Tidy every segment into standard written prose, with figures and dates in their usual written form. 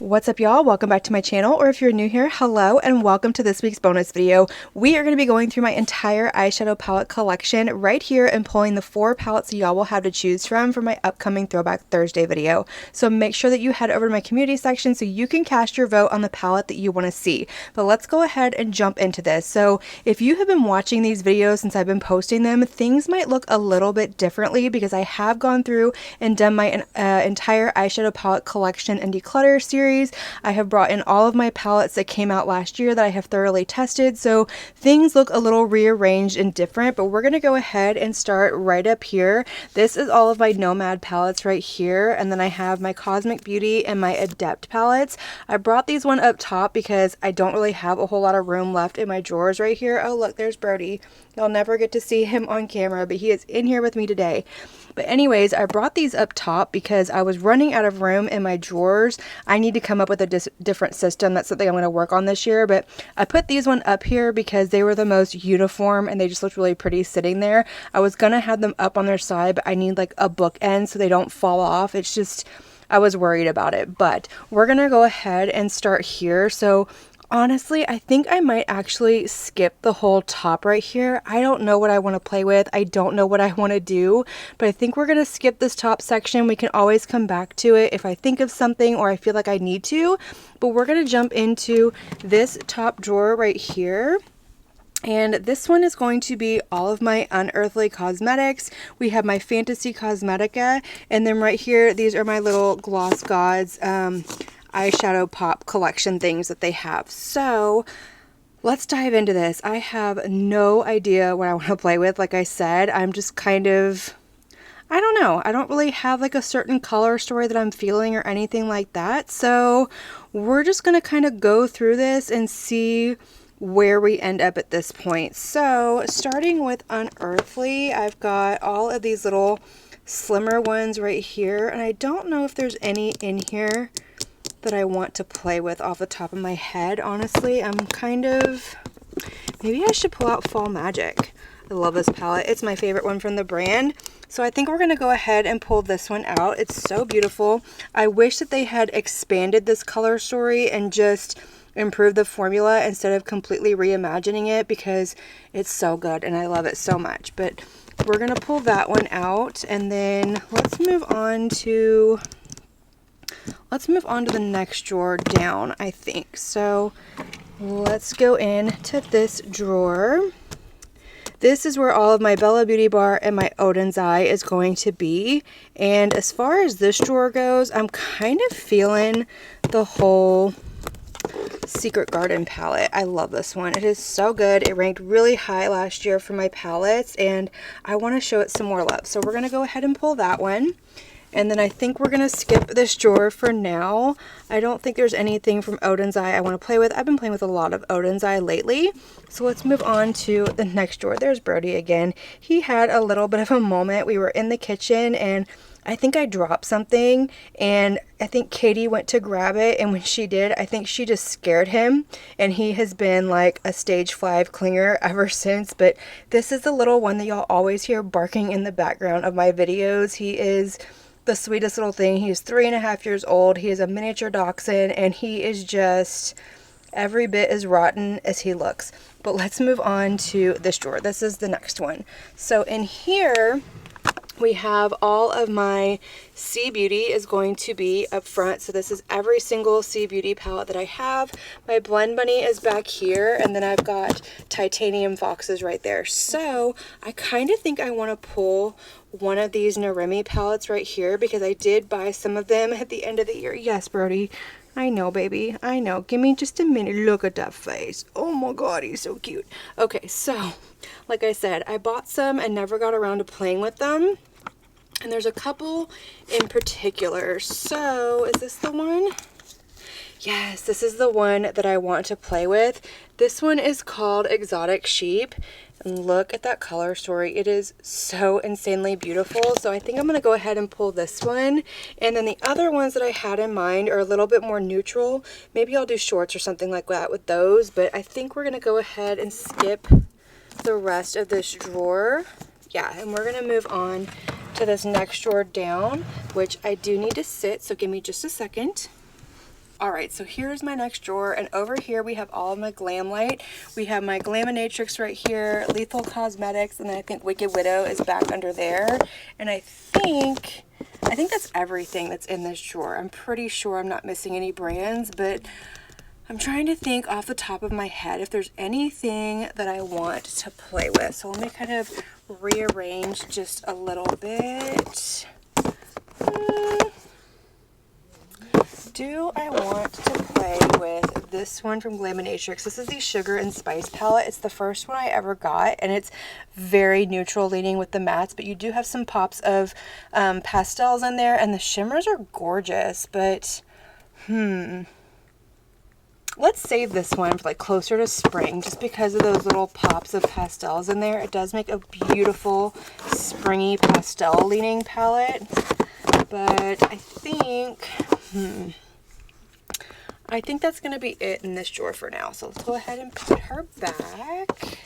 What's up, y'all? Welcome back to my channel, or if you're new here, hello and welcome to this week's bonus video. We are going to be going through my entire eyeshadow palette collection right here and pulling the 4 palettes y'all will have to choose from for my upcoming Throwback Thursday video. So make sure that you head over to my community section so you can cast your vote on the palette that you want to see. But let's go ahead and jump into this. So if you have been watching these videos since I've been posting them, things might look a little bit differently because I have gone through and done my entire eyeshadow palette collection and declutter series. I have brought in all of my palettes that came out last year that I have thoroughly tested, so things look a little rearranged and different, but we're going to go ahead and start right up here. This is all of my Nomad palettes right here, and then I have my Cosmic Beauty and my Adept palettes. I brought these one up top because I don't really have a whole lot of room left in my drawers right here. Oh look, there's Brody. You'll never get to see him on camera, but he is in here with me today. But anyways, I brought these up top because I was running out of room in my drawers. I need to come up with a different system. That's something I'm going to work on this year. But I put these one up here because they were the most uniform and they just looked really pretty sitting there. I was going to have them up on their side, but I need like a bookend so they don't fall off. It's just, I was worried about it. But we're going to go ahead and start here. So honestly, I think I might actually skip the whole top right here. I don't know what I want to play with. I don't know what I want to do, but I think we're going to skip this top section. We can always come back to it if I think of something or I feel like I need to, but we're going to jump into this top drawer right here. And this one is going to be all of my Unearthly cosmetics. We have my Fantasy Cosmetica, and then right here, these are my little Gloss Gods eyeshadow pop collection things that they have. So let's dive into this. I have no idea what I want to play with. Like I said, I'm just kind of, I don't know. I don't really have like a certain color story that I'm feeling or anything like that. So we're just going to kind of go through this and see where we end up at this point. So starting with Unearthly, I've got all of these little slimmer ones right here. And I don't know if there's any in here that I want to play with off the top of my head. Honestly, I'm kind of, maybe I should pull out Fall Magic. I love this palette. It's my favorite one from the brand. So I think we're going to go ahead and pull this one out. It's so beautiful. I wish that they had expanded this color story and just improved the formula instead of completely reimagining it because it's so good and I love it so much. But we're going to pull that one out, and then let's move on to the next drawer down, I think. So let's go into this drawer. This is where all of my Bella Beauty Bar and my Odin's Eye is going to be. And as far as this drawer goes, I'm kind of feeling the whole Secret Garden palette. I love this one. It is so good. It ranked really high last year for my palettes, and I want to show it some more love. So we're going to go ahead and pull that one. And then I think we're going to skip this drawer for now. I don't think there's anything from Odin's Eye I want to play with. I've been playing with a lot of Odin's Eye lately. So let's move on to the next drawer. There's Brody again. He had a little bit of a moment. We were in the kitchen and I think I dropped something, and I think Katie went to grab it, and when she did, I think she just scared him, and he has been like a stage 5 clinger ever since. But this is the little one that y'all always hear barking in the background of my videos. He is the sweetest little thing. He is 3.5 years old. He is a miniature dachshund, and he is just every bit as rotten as he looks. But let's move on to this drawer. This is the next one. So in here we have all of my Sea Beauty is going to be up front. So this is every single Sea Beauty palette that I have. My Blend Bunny is back here, and then I've got Titanium Foxes right there. So I kind of think I want to pull one of these Narimi palettes right here because I did buy some of them at the end of the year. Yes, Brody. I know, baby. I know. Give me just a minute. Look at that face. Oh my god, he's so cute. Okay, so like I said, I bought some and never got around to playing with them. And there's a couple in particular. So is this the one? Yes, this is the one that I want to play with. This one is called Exotic Sheep. And look at that color story. It is so insanely beautiful. So I think I'm going to go ahead and pull this one. And then the other ones that I had in mind are a little bit more neutral. Maybe I'll do shorts or something like that with those. But I think we're going to go ahead and skip the rest of this drawer. Yeah, and we're going to move on to this next drawer down, which I do need to sit. So give me just a second. Alright, so here's my next drawer, and over here we have all of my Glam Light. We have my Glaminatrix right here, Lethal Cosmetics, and then I think Wicked Widow is back under there. And I think that's everything that's in this drawer. I'm pretty sure I'm not missing any brands, but I'm trying to think off the top of my head if there's anything that I want to play with. So let me kind of rearrange just a little bit. Do I want to play with this one from Glaminatrix? This is the Sugar and Spice palette. It's the first one I ever got, and it's very neutral leaning with the mattes, but you do have some pops of pastels in there, and the shimmers are gorgeous, but let's save this one for like closer to spring, just because of those little pops of pastels in there. It does make a beautiful springy pastel leaning palette, but I think that's going to be it in this drawer for now. So let's go ahead and put her back.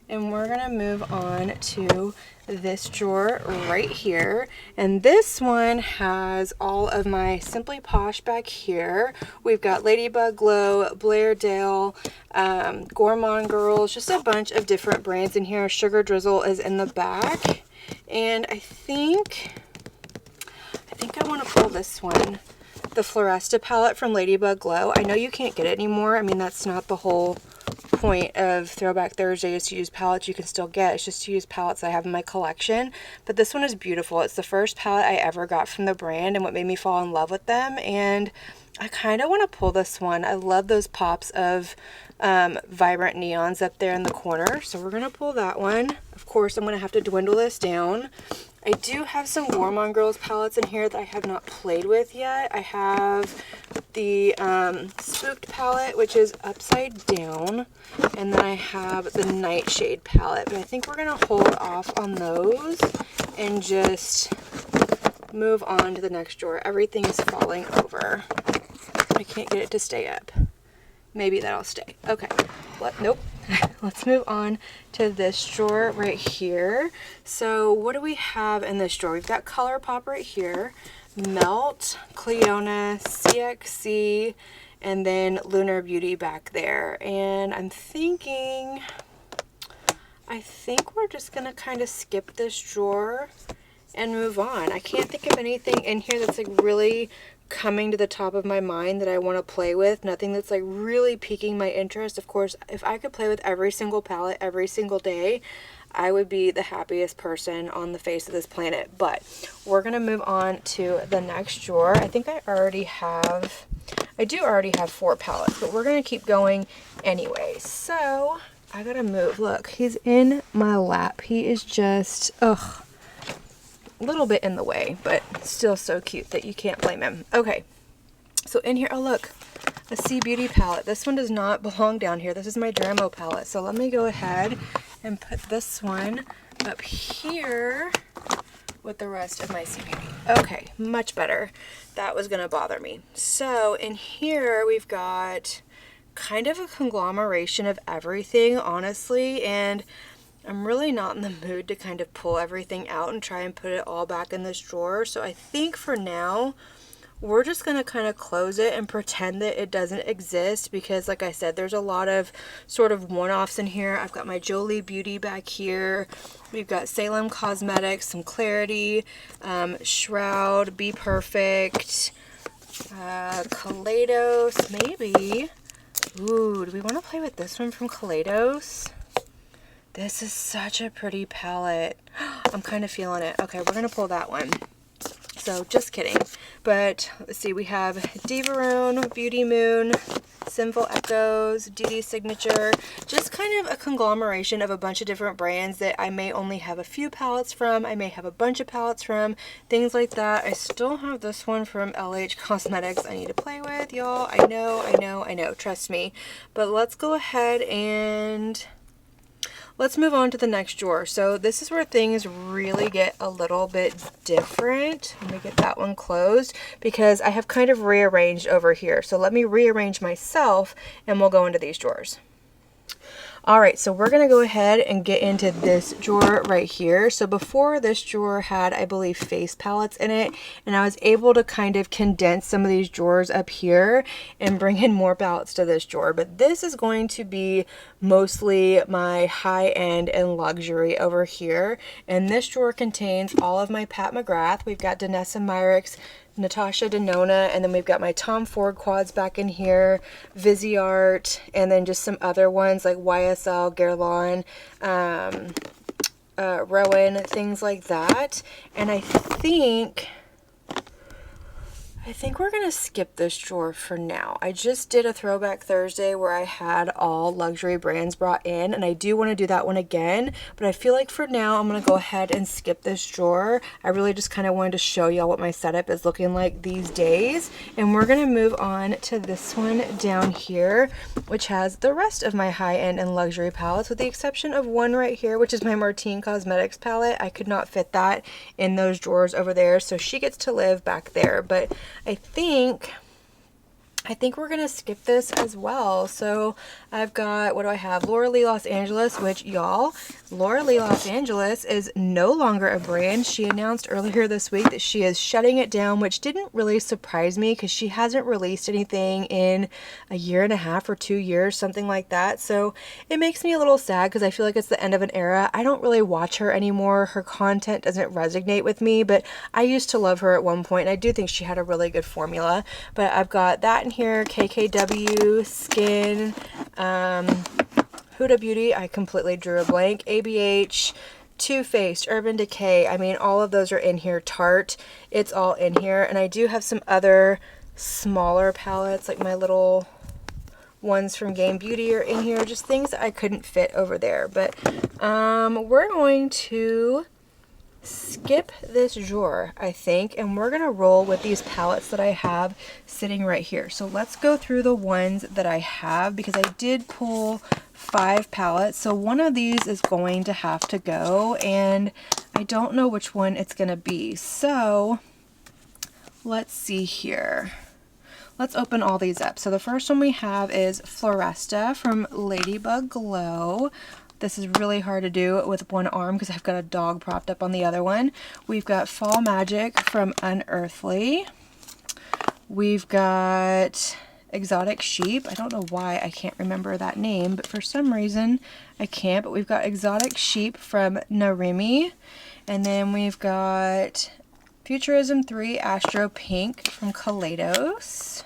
And we're going to move on to this drawer right here. And this one has all of my Simply Posh back here. We've got Ladybug Glow, Blairdale, Gourmande Girls, just a bunch of different brands in here. Sugar Drizzle is in the back. And I think I want to pull this one. The Floresta palette from Ladybug Glow. I know you can't get it anymore. I mean, that's not the whole point of Throwback Thursday, is to use palettes you can still get. It's just to use palettes I have in my collection. But this one is beautiful. It's the first palette I ever got from the brand and what made me fall in love with them. And I kind of want to pull this one. I love those pops of vibrant neons up there in the corner. So we're going to pull that one. Of course, I'm going to have to dwindle this down. I do have some Gourmande Girls palettes in here that I have not played with yet. I have the Spooked palette, which is upside down, and then I have the Nightshade palette. But I think we're going to hold off on those and just move on to the next drawer. Everything is falling over. I can't get it to stay up. Maybe that'll stay. Okay. Nope. Let's move on to this drawer right here. So what do we have in this drawer? We've got ColourPop right here, Melt, Cleona, CXC, and then Lunar Beauty back there. And I think we're just going to kind of skip this drawer and move on. I can't think of anything in here that's like really coming to the top of my mind that I want to play with. Nothing that's like really piquing my interest. Of course, if I could play with every single palette every single day, I would be the happiest person on the face of this planet. But we're going to move on to the next drawer. I think I do already have 4 palettes, but we're going to keep going anyway. So I gotta move. Look, he's in my lap. He is just, ugh. A little bit in the way, but still so cute that you can't blame him. Okay, so in here, oh look, a Sea Beauty palette. This one does not belong down here. This is my Dramo palette. So let me go ahead and put this one up here with the rest of my Sea Beauty. Okay, much better. That was gonna bother me. So in here we've got kind of a conglomeration of everything, honestly, and I'm really not in the mood to kind of pull everything out and try and put it all back in this drawer. So I think for now, we're just going to kind of close it and pretend that it doesn't exist, because like I said, there's a lot of sort of one-offs in here. I've got my Jolie Beauty back here. We've got Salem Cosmetics, some Clarity, Shroud, Be Perfect, Kaleidos, maybe. Ooh, do we want to play with this one from Kaleidos? This is such a pretty palette. I'm kind of feeling it. Okay, we're going to pull that one. So, just kidding. But, let's see, we have Divaroon, Beauty Moon, Sinful Echoes, DD Signature. Just kind of a conglomeration of a bunch of different brands that I may only have a few palettes from. I may have a bunch of palettes from. Things like that. I still have this one from LH Cosmetics I need to play with, y'all. I know. Trust me. But let's go ahead and let's move on to the next drawer. So this is where things really get a little bit different. Let me get that one closed because I have kind of rearranged over here. So let me rearrange myself and we'll go into these drawers. All right, so we're gonna go ahead and get into this drawer right here. So before, this drawer had, I believe, face palettes in it, and I was able to kind of condense some of these drawers up here and bring in more palettes to this drawer. But this is going to be mostly my high-end and luxury over here. And this drawer contains all of my Pat McGrath. We've got Danessa Myricks, Natasha Denona, and then we've got my Tom Ford quads back in here, Viseart, and then just some other ones like YSL, Guerlain, Rowan, things like that. And I think we're gonna skip this drawer for now. I just did a Throwback Thursday where I had all luxury brands brought in, and I do want to do that one again, but I feel like for now I'm gonna go ahead and skip this drawer. I really just kind of wanted to show y'all what my setup is looking like these days, and we're gonna move on to this one down here, which has the rest of my high-end and luxury palettes, with the exception of one right here, which is my Martine Cosmetics palette. I could not fit that in those drawers over there, so she gets to live back there. But I think we're gonna skip this as well. So I've got, what do I have? Laura Lee Los Angeles, which, y'all, Laura Lee Los Angeles is no longer a brand. She announced earlier this week that she is shutting it down, which didn't really surprise me because she hasn't released anything in a year and a half or 2 years, something like that. So it makes me a little sad because I feel like it's the end of an era. I don't really watch her anymore. Her content doesn't resonate with me, but I used to love her at one point, and I do think she had a really good formula. But I've got that in here, KKW, Skin, Huda Beauty, I completely drew a blank, ABH, Too Faced, Urban Decay. I mean, all of those are in here. Tarte, it's all in here. And I do have some other smaller palettes, like my little ones from Game Beauty are in here. Just things that I couldn't fit over there. But we're going to skip this drawer, I think, and we're gonna roll with these palettes that I have sitting right here. So let's go through the ones that I have, because I did pull 5 palettes, so one of these is going to have to go, and I don't know which one it's gonna be. So let's see here. Let's open all these up. So the first one we have is Floresta from Ladybug Glow. This is really hard to do with one arm because I've got a dog propped up on the other one. We've got Fall Magic from Unearthly. We've got Exotic Sheep. I don't know why I can't remember that name, but for some reason I can't. But we've got Exotic Sheep from Narimi. And then we've got Futurism 3 Astro Pink from Kaleidos,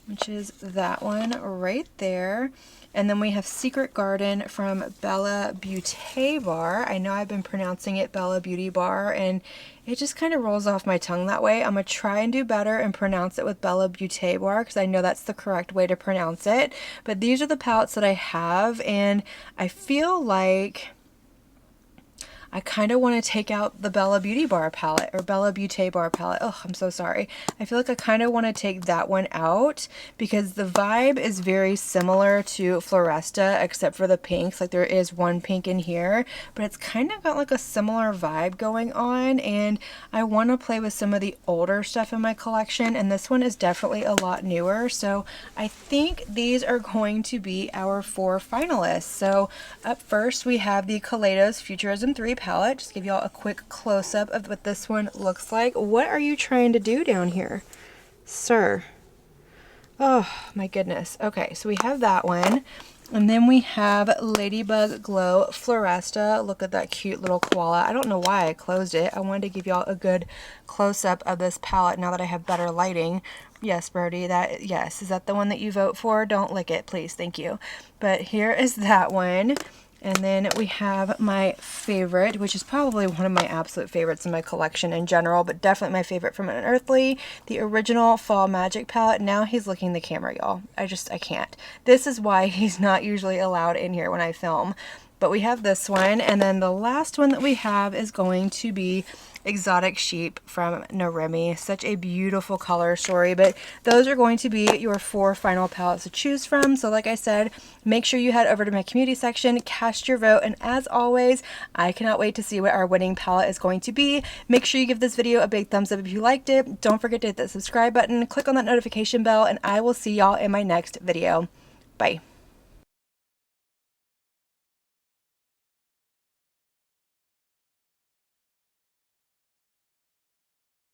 which is that one right there. And then we have Secret Garden from Bella Beauty Bar. I know I've been pronouncing it Bella Beauty Bar, and it just kind of rolls off my tongue that way. I'm going to try and do better and pronounce it with Bella Beauty Bar, because I know that's the correct way to pronounce it. But these are the palettes that I have, and I feel like I kind of want to take out the Bella Beauty Bar palette, or Bella Beauty Bar palette. Oh, I'm so sorry. I feel like I kind of want to take that one out because the vibe is very similar to Floresta, except for the pinks. Like, there is one pink in here, but it's kind of got like a similar vibe going on, and I want to play with some of the older stuff in my collection, and this one is definitely a lot newer. So I think these are going to be our 4 finalists. So up first we have the Kaleidos Futurism 3 palette. Just give y'all a quick close-up of what this one looks like. What are you trying to do down here, sir? Oh my goodness. Okay, so we have that one, and then we have Ladybug Glow Floresta. Look at that cute little koala. I don't know why I closed it. I wanted to give y'all a good close-up of this palette now that I have better lighting. Yes, Birdie, yes. Is that the one that you vote for? Don't lick it, please. Thank you. But here is that one. And then we have my favorite, which is probably one of my absolute favorites in my collection in general, but definitely my favorite from Unearthly, the original Fall Magic palette. Now he's licking the camera, y'all. I can't. This is why he's not usually allowed in here when I film. But we have this one, and then the last one that we have is going to be Exotic Sheep from Narimi. Such a beautiful color story, but those are going to be your 4 final palettes to choose from. So like I said, make sure you head over to my community section, cast your vote, and as always, I cannot wait to see what our winning palette is going to be. Make sure you give this video a big thumbs up if you liked it. Don't forget to hit that subscribe button, click on that notification bell, and I will see y'all in my next video. Bye.